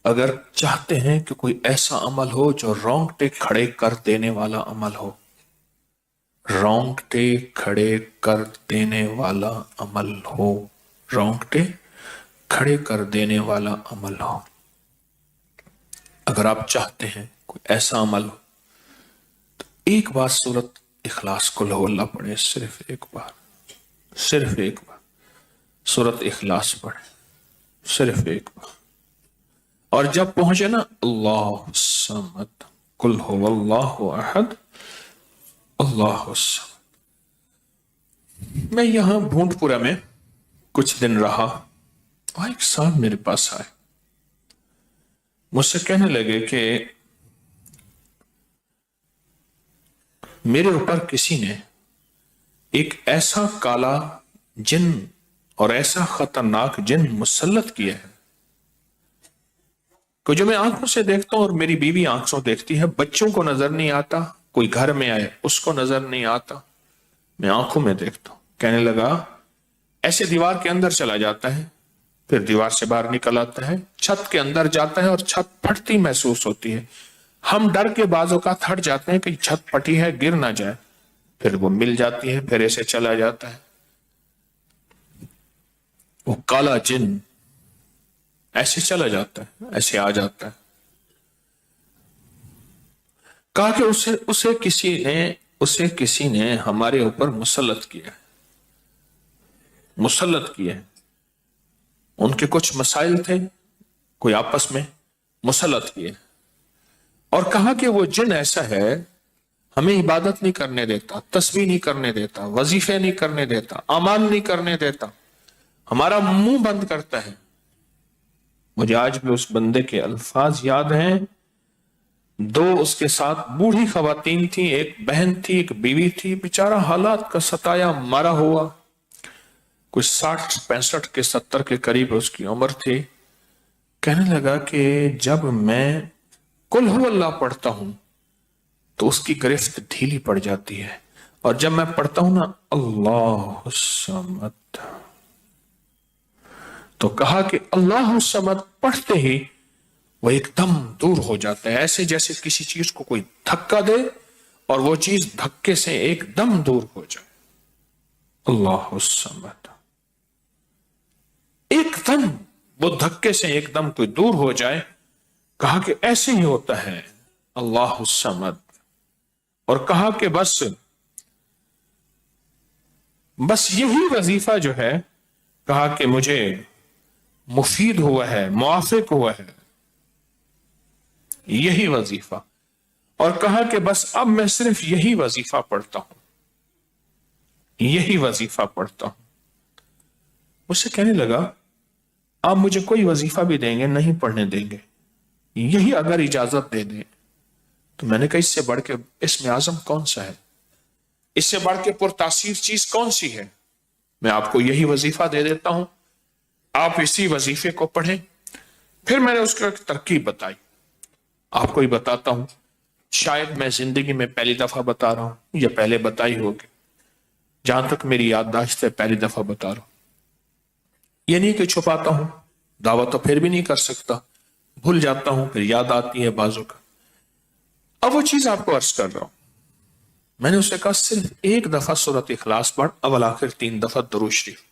اگر چاہتے ہیں کہ کوئی ایسا عمل ہو جو رونگٹے کھڑے کر دینے والا عمل ہو، رونگٹے کھڑے کر دینے والا عمل ہو، رونگٹے کھڑے کر دینے والا عمل ہو، اگر آپ چاہتے ہیں کوئی ایسا عمل ہو تو ایک بار سورت اخلاص قل ہو اللہ پڑھے، صرف ایک بار، صرف ایک بار سورت اخلاص پڑھے، صرف ایک بار. اور جب پہنچے نا اللہ الصمد قل هو اللہ احد اللہ الصمد. میں یہاں بھونٹ پورا میں کچھ دن رہا اور ایک صاحب میرے پاس آئے، مجھ سے کہنے لگے کہ میرے اوپر کسی نے ایک ایسا کالا جن اور ایسا خطرناک جن مسلط کیا ہے کہ جو میں آنکھوں سے دیکھتا ہوں اور میری بیوی آنکھوں دیکھتی ہے، بچوں کو نظر نہیں آتا، کوئی گھر میں آئے اس کو نظر نہیں آتا، میں آنکھوں میں دیکھتا ہوں. کہنے لگا ایسے دیوار کے اندر چلا جاتا ہے، پھر دیوار سے باہر نکل آتا ہے، چھت کے اندر جاتا ہے اور چھت پھٹتی محسوس ہوتی ہے، ہم ڈر کے بعض اوقات ہٹ جاتے ہیں کہ چھت پھٹی ہے گر نہ جائے، پھر وہ مل جاتی ہے، پھر ایسے چلا جاتا ہے. وہ کالا جن ایسے چلا جاتا ہے، ایسے آ جاتا ہے. کہا کہ اسے کسی نے ہمارے اوپر مسلط کیا ہے، مسلط کیا ہے. ان کے کچھ مسائل تھے، کوئی آپس میں مسلط کیے، اور کہا کہ وہ جن ایسا ہے ہمیں عبادت نہیں کرنے دیتا، تسبیح نہیں کرنے دیتا، وظیفے نہیں کرنے دیتا، اعمال نہیں کرنے دیتا، ہمارا منہ بند کرتا ہے. مجھے آج بھی اس بندے کے الفاظ یاد ہیں. دو اس کے ساتھ بوڑھی خواتین تھیں، ایک بہن تھی، ایک بیوی تھی، بیچارہ حالات کا ستایا مارا ہوا، کوئی 60 65 کے 70 کے قریب اس کی عمر تھی. کہنے لگا کہ جب میں قل ہو اللہ پڑھتا ہوں تو اس کی گرفت ڈھیلی پڑ جاتی ہے، اور جب میں پڑھتا ہوں نا اللہ الصمد، تو کہا کہ اللہ الصمد پڑھتے ہی وہ ایک دم دور ہو جاتا ہے، ایسے جیسے کسی چیز کو کوئی دھکا دے اور وہ چیز دھکے سے ایک دم دور ہو جائے. اللہ الصمد، ایک دم وہ دھکے سے ایک دم کوئی دور ہو جائے. کہا کہ ایسے ہی ہوتا ہے اللہ الصمد. اور کہا کہ بس یہی وظیفہ جو ہے، کہا کہ مجھے مفید ہوا ہے، موافق ہوا ہے یہی وظیفہ. اور کہا کہ بس اب میں صرف یہی وظیفہ پڑھتا ہوں، یہی وظیفہ پڑھتا ہوں. مجھ سے کہنے لگا آپ مجھے کوئی وظیفہ بھی دیں گے نہیں پڑھنے دیں گے، یہی اگر اجازت دے دیں. تو میں نے کہا اس سے بڑھ کے اسم اعظم کون سا ہے، اس سے بڑھ کے پرتاثیر چیز کون سی ہے؟ میں آپ کو یہی وظیفہ دے دیتا ہوں، آپ اسی وظیفے کو پڑھیں. پھر میں نے اس کو ایک ترکیب بتائی، آپ کو ہی بتاتا ہوں، شاید میں زندگی میں پہلی دفعہ بتا رہا ہوں یا پہلے بتائی ہوگی، جہاں تک میری یادداشت ہے پہلی دفعہ بتا رہا ہوں. یہ نہیں کہ چھپاتا ہوں، دعویٰ تو پھر بھی نہیں کر سکتا، بھول جاتا ہوں پھر یاد آتی ہے بازوں کا. اب وہ چیز آپ کو عرض کر رہا ہوں. میں نے اسے کہا صرف ایک دفعہ سورۃ اخلاص پڑھ، اول آخر 3 دفعہ درود شریف.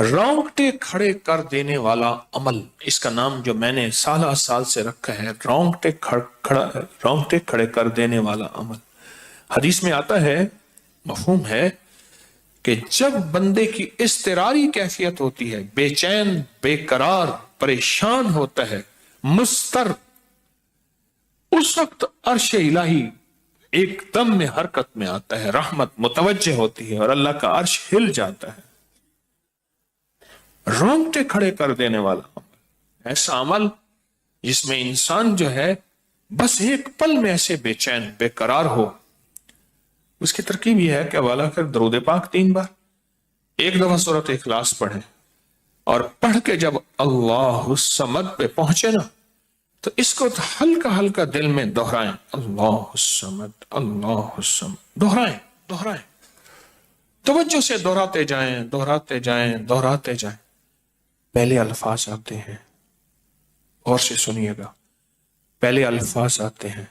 رونگٹے کھڑے کر دینے والا عمل، اس کا نام جو میں نے سال سے رکھا ہے رونگٹے کھڑے کر دینے والا عمل. حدیث میں آتا ہے، مفہوم ہے کہ جب بندے کی اضطراری کیفیت ہوتی ہے، بے چین، بے قرار، پریشان ہوتا ہے، مضطر، اس وقت عرش الہی ایک دم میں حرکت میں آتا ہے، رحمت متوجہ ہوتی ہے اور اللہ کا عرش ہل جاتا ہے. رونگٹے کھڑے کر دینے والا عمل، ایسا عمل جس میں انسان جو ہے بس ایک پل میں ایسے بے چین بے قرار ہو. اس کی ترکیب یہ ہے کہ والا کر درود پاک 3 بار، ایک دفعہ سورۃ اخلاص پڑھیں، اور پڑھ کے جب اللہ الصمد پہ پہنچے نا تو اس کو ہلکا ہلکا دل میں دہرائیں، اللہ الصمد اللہ الصمد، دہرائیں، توجہ سے دہراتے جائیں، دہراتے جائیں، دہراتے جائیں. پہلے الفاظ آتے ہیں اور سے سنیے گا، پہلے الفاظ آتے ہیں،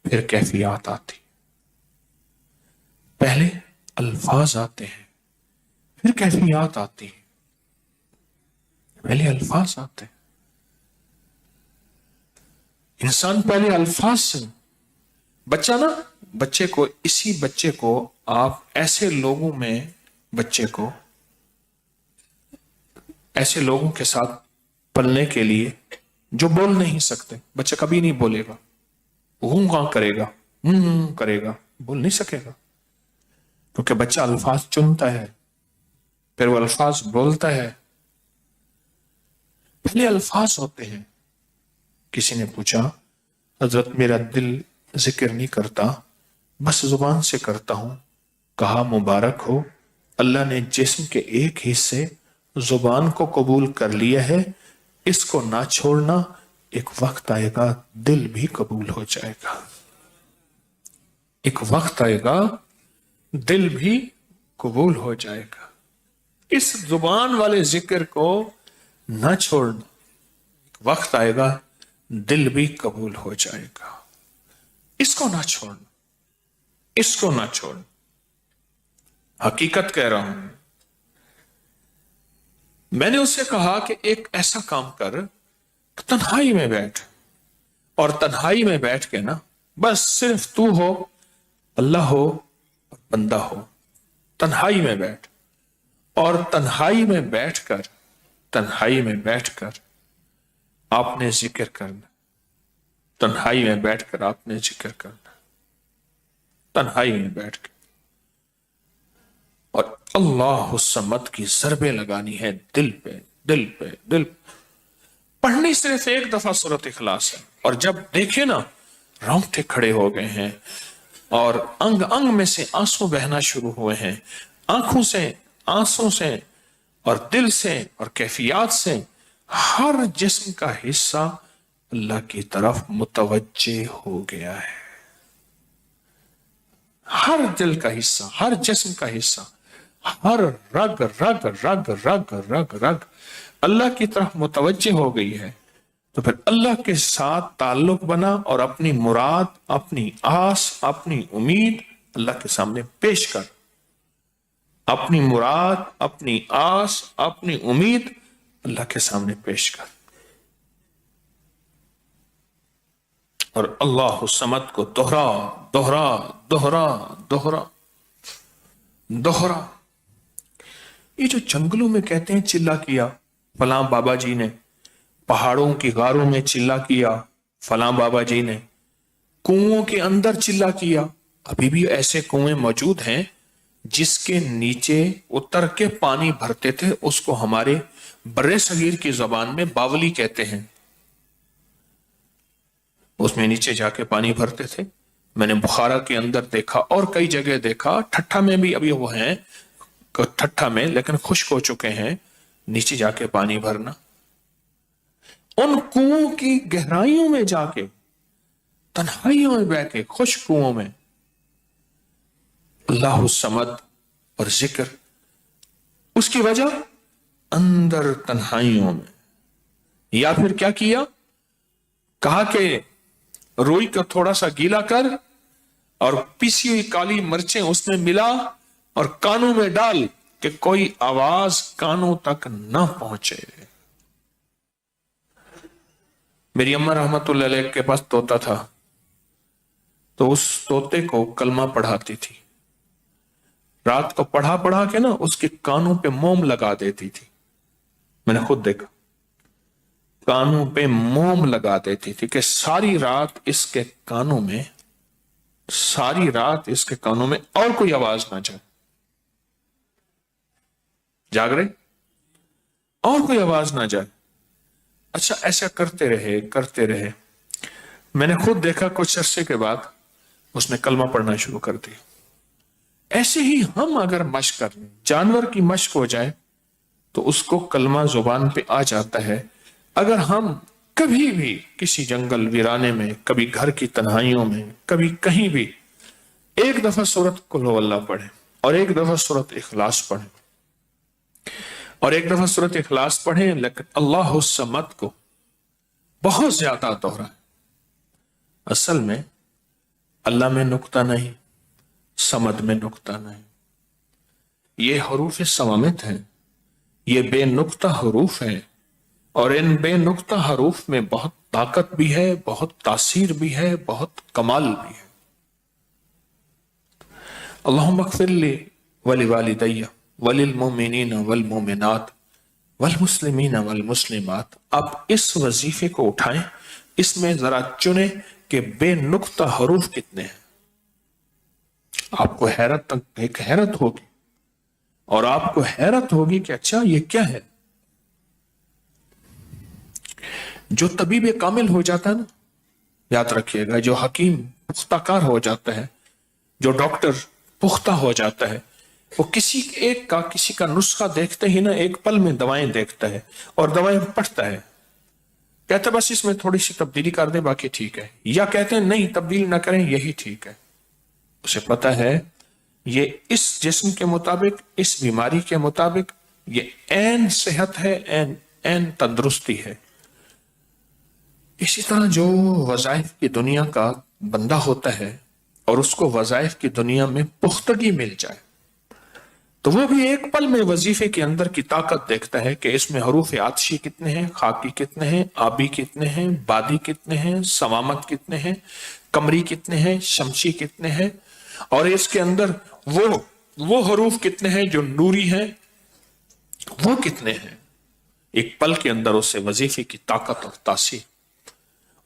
پھر کیفیات آتی، پہلے الفاظ آتے ہیں پھر کیفیات آتی ہے، پہلے الفاظ آتے ہیں، انسان پہلے الفاظ سے، بچہ نا، اسی بچے کو آپ ایسے لوگوں میں، بچے کو ایسے لوگوں کے ساتھ پلنے کے لیے جو بول نہیں سکتے، بچہ کبھی نہیں بولے گا، ہوں ہاں کرے گا، کرے گا، بول نہیں سکے گا، کیونکہ بچہ الفاظ چنتا ہے، پھر وہ الفاظ بولتا ہے، پہلے الفاظ ہوتے ہیں۔ کسی نے پوچھا، حضرت میرا دل ذکر نہیں کرتا، بس زبان سے کرتا ہوں۔ کہا مبارک ہو، اللہ نے جسم کے ایک حصے زبان کو قبول کر لیا ہے، اس کو نہ چھوڑنا، ایک وقت آئے گا دل بھی قبول ہو جائے گا، ایک وقت آئے گا دل بھی قبول ہو جائے گا۔ اس زبان والے ذکر کو نہ چھوڑنا، ایک وقت آئے گا دل بھی قبول ہو جائے گا۔ اس کو نہ چھوڑنا، اس کو نہ چھوڑنا، حقیقت کہہ رہا ہوں۔ میں نے اس سے کہا کہ ایک ایسا کام کر، تنہائی میں بیٹھ، اور تنہائی میں بیٹھ کے نا، بس صرف تو ہو، اللہ ہو اور بندہ ہو، تنہائی میں بیٹھ، اور تنہائی میں بیٹھ کر، تنہائی میں بیٹھ کر آپ نے ذکر کرنا، تنہائی میں بیٹھ کر آپ نے ذکر کرنا، تنہائی میں بیٹھ کے، اور اللہ الصمد کی ضربیں لگانی ہے دل پہ، دل پہ، دل پہ۔ پڑھنی صرف ایک دفعہ سورۃ اخلاص ہے، اور جب دیکھے نا رونگٹے کھڑے ہو گئے ہیں، اور انگ انگ میں سے آنسو بہنا شروع ہوئے ہیں، آنکھوں سے، آنسوں سے، اور دل سے، اور کیفیات سے، ہر جسم کا حصہ اللہ کی طرف متوجہ ہو گیا ہے، ہر دل کا حصہ، ہر جسم کا حصہ، ہر رگ رگ رگ رگ رگ رگ اللہ کی طرف متوجہ ہو گئی ہے۔ تو پھر اللہ کے ساتھ تعلق بنا، اور اپنی مراد، اپنی آس، اپنی امید اللہ کے سامنے پیش کر، اپنی مراد، اپنی آس، اپنی امید اللہ کے سامنے پیش کر، اور اللہ الصمد کو دوہرا دوہرا دوہرا دوہرا دوہرا۔ یہ جو جنگلوں میں کہتے ہیں چلا کیا فلاں بابا جی نے، پہاڑوں کی غاروں میں چلا کیا فلاں بابا جی نے، کنووں کے اندر چلا کیا، ابھی بھی ایسے کنویں موجود ہیں جس کے نیچے اتر کے پانی بھرتے تھے، اس کو ہمارے برے صغیر کی زبان میں باولی کہتے ہیں، اس میں نیچے جا کے پانی بھرتے تھے۔ میں نے بخارا کے اندر دیکھا، اور کئی جگہ دیکھا، ٹھٹھا میں بھی ابھی وہ ہیں، ٹھٹھا میں لیکن خشک ہو چکے ہیں، نیچے جا کے پانی بھرنا، ان کنووں کی گہرائیوں میں جا کے، تنہائیوں میں بیٹھ کے، خشک کنووں میں اللہ الصمد اور ذکر، اس کی وجہ اندر تنہائیوں میں۔ یا پھر کیا کیا؟ کہا کہ روئی کو تھوڑا سا گیلا کر، اور پیسی ہوئی کالی مرچیں اس میں ملا، اور کانوں میں ڈال کہ کوئی آواز کانوں تک نہ پہنچے۔ میری اماں رحمت اللہ علیہ کے پاس طوطا تھا، تو اس طوطے کو کلمہ پڑھاتی تھی، رات کو پڑھا پڑھا کے نا اس کے کانوں پہ موم لگا دیتی تھی، میں نے خود دیکھا، کانوں پہ موم لگا دیتی تھی کہ ساری رات اس کے کانوں میں، ساری رات اس کے کانوں میں اور کوئی آواز نہ جائے، جاگ رہے، اور کوئی آواز نہ جائے۔ اچھا ایسا کرتے رہے کرتے رہے، میں نے خود دیکھا کچھ عرصے کے بعد اس نے کلمہ پڑھنا شروع کر دیا۔ ایسے ہی ہم اگر مشق کر لیں، جانور کی مشق ہو جائے تو اس کو کلمہ زبان پہ آ جاتا ہے۔ اگر ہم کبھی بھی کسی جنگل ویرانے میں، کبھی گھر کی تنہائیوں میں، کبھی کہیں بھی ایک دفعہ سورۃ قل ہو اللہ پڑھیں، اور ایک دفعہ سورۃ اخلاص پڑھیں، اور ایک دفعہ سورۃ اخلاص پڑھیں، لیکن اللہ الصمد کو بہت زیادہ دوہرائیں۔ اصل میں اللہ میں نقطہ نہیں، صمد میں نقطہ نہیں، یہ حروف صوامت ہیں، یہ بے نقطہ حروف ہیں، اور ان بے نقطہ حروف میں بہت طاقت بھی ہے، بہت تاثیر بھی ہے، بہت کمال بھی ہے۔ اللہم اغفر لی ولوالدی وللمؤمنین والمؤمنات والمسلمین والمسلمات۔ آپ اس وظیفے کو اٹھائیں، اس میں ذرا چنیں کہ بے نقطہ حروف کتنے ہیں۔ آپ کو ایک حیرت ہوگی، اور آپ کو حیرت ہوگی کہ اچھا یہ کیا ہے۔ جو طبیب کامل ہو جاتا ہے نا، یاد رکھیے گا، جو حکیم پختہ کار ہو جاتا ہے، جو ڈاکٹر پختہ ہو جاتا ہے، وہ کسی کا نسخہ دیکھتے ہی نا ایک پل میں دوائیں دیکھتا ہے اور دوائیں پڑھتا ہے، کہتے بس اس میں تھوڑی سی تبدیلی کر دیں باقی ٹھیک ہے، یا کہتے ہیں نہیں تبدیل نہ کریں یہی ٹھیک ہے۔ اسے پتہ ہے یہ اس جسم کے مطابق، اس بیماری کے مطابق یہ عین صحت ہے، عین تندرستی ہے۔ اسی طرح جو وظائف کی دنیا کا بندہ ہوتا ہے اور اس کو وظائف کی دنیا میں پختگی مل جائے تو وہ بھی ایک پل میں وظیفے کے اندر کی طاقت دیکھتا ہے کہ اس میں حروف عطشی کتنے ہیں، خاکی کتنے ہیں، آبی کتنے ہیں، بادی کتنے ہیں، سوامت کتنے ہیں، قمری کتنے ہیں، شمسی کتنے ہیں، اور اس کے اندر وہ حروف کتنے ہیں جو نوری ہیں، وہ کتنے ہیں۔ ایک پل کے اندر اسے وظیفے کی طاقت اور تاثیر،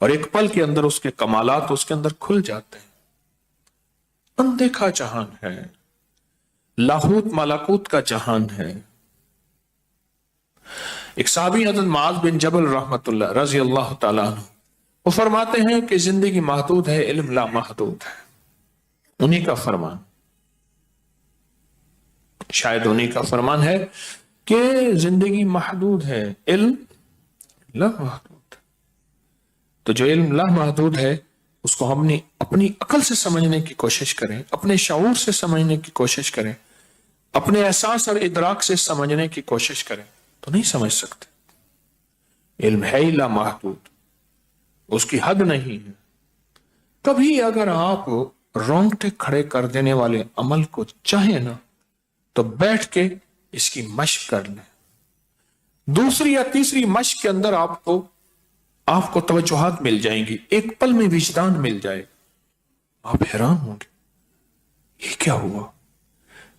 اور ایک پل کے اندر اس کے کمالات اس کے اندر کھل جاتے ہیں۔ اندیکھا جہان ہے، لاہوت مالاکوت کا جہان ہے۔ ایک صحابی حضرت معاذ بن جبل رحمت اللہ رضی اللہ تعالیٰ عنہ، وہ فرماتے ہیں کہ زندگی محدود ہے، علم لا محدود ہے۔ انہی کا فرمان، شاید انہی کا فرمان ہے کہ زندگی محدود ہے، علم لا محدود۔ تو جو علم لا محدود ہے اس کو ہم نے اپنی عقل سے سمجھنے کی کوشش کریں، اپنے شعور سے سمجھنے کی کوشش کریں، اپنے احساس اور ادراک سے سمجھنے کی کوشش کریں تو نہیں سمجھ سکتے۔ علم ہے ہی لا محدود، اس کی حد نہیں ہے۔ کبھی اگر آپ رونگٹے کھڑے کر دینے والے عمل کو چاہیں نا تو بیٹھ کے اس کی مشق کر لیں۔ دوسری یا تیسری مشق کے اندر آپ کو توجہات مل جائیں گی، ایک پل میں وجدان مل جائے، آپ حیران ہوں گے یہ کیا ہوا،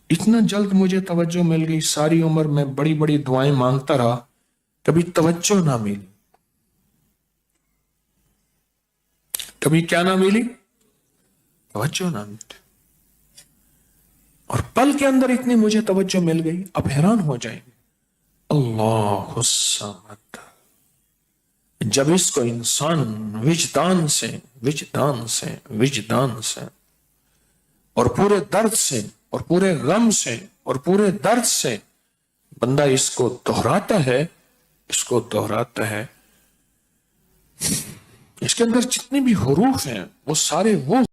اتنا جلد مجھے توجہ مل گئی، ساری عمر میں بڑی بڑی دعائیں مانگتا رہا، کبھی توجہ نہ ملی، کبھی کیا نہ ملی، توجہ نہ ملی، اور پل کے اندر اتنی مجھے توجہ مل گئی، آپ حیران ہو جائیں گے۔ اللہ الصمد، جب اس کو انسان وجدان سے اور پورے درد سے اور پورے غم سے اور پورے درد سے بندہ اس کو دہراتا ہے، اس کے اندر جتنے بھی حروف ہیں وہ سارے وہ